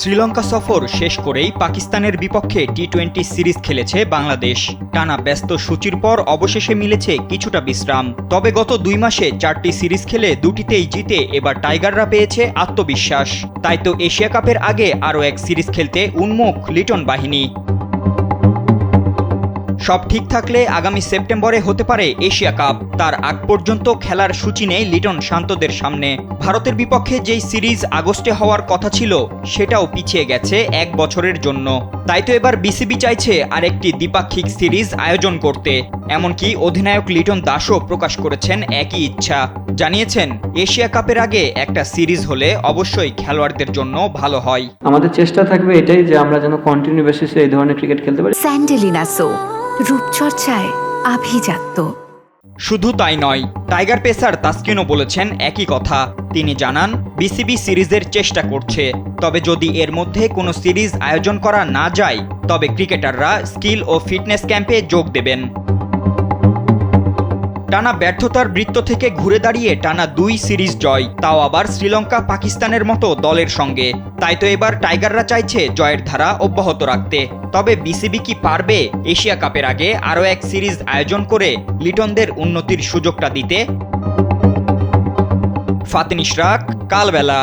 শ্রীলঙ্কা সফর শেষ করেই পাকিস্তানের বিপক্ষে টি-20 সিরিজ খেলেছে বাংলাদেশ। টানা ব্যস্ত সূচির পর অবশেষে মিলেছে কিছুটা বিশ্রাম। তবে গত 2 মাসে 4টি সিরিজ খেলে দুটিতেই জিতে এবার টাইগাররা পেয়েছে আত্মবিশ্বাস। তাই তো এশিয়া কাপের আগে আরও এক সিরিজ খেলতে উন্মুখ লিটন বাহিনী। সব ঠিক থাকলে আগামী সেপ্টেম্বরে হতে পারে এশিয়া কাপ। তার আগ পর্যন্ত খেলার সূচি নেই লিটন শান্তদের সামনে। ভারতের বিপক্ষে যেই সিরিজ আগস্টে হওয়ার কথা ছিল সেটাও পিছিয়ে গেছে 1 বছরের জন্য। তাই তো এবার বিসিবি চাইছে আরেকটি দ্বিপাক্ষিক সিরিজ আয়োজন করতে। এমনকি অধিনায়ক লিটন দাসও প্রকাশ করেছেন একই ইচ্ছা। জানিয়েছেন, এশিয়া কাপের আগে একটা সিরিজ হলে অবশ্যই খেলোয়াড়দের জন্য ভালো হয়। আমাদের চেষ্টা থাকবে এটাই যে আমরা যেন কন্টিনিউ বেসিসে এই ধরনের ক্রিকেট খেলতে পারি। স্যান্ডেলিনা সো, রূপচর্চায় আভিজাত্য। শুধু তাই নয়, টাইগার পেসার তাসকিনও বলেছেন একই কথা। তিনি জানান, বিসিবি সিরিজের চেষ্টা করছে, তবে যদি এর মধ্যে কোনো সিরিজ আয়োজন করা না যায় তবে ক্রিকেটাররা স্কিল ও ফিটনেস ক্যাম্পে যোগ দেবেন। টানা ব্যর্থতার বৃত্ত থেকে ঘুরে দাঁড়িয়ে টানা 2 সিরিজ জয়, তাও আবার শ্রীলঙ্কা পাকিস্তানের মতো দলের সঙ্গে। তাই তো এবার টাইগাররা চাইছে জয়ের ধারা অব্যাহত রাখতে। তবে বিসিবি কি পারবে এশিয়া কাপের আগে আরও এক সিরিজ আয়োজন করে লিটনদের উন্নতির সুযোগটা দিতে? ফাতেন ইশরাক, কালবেলা।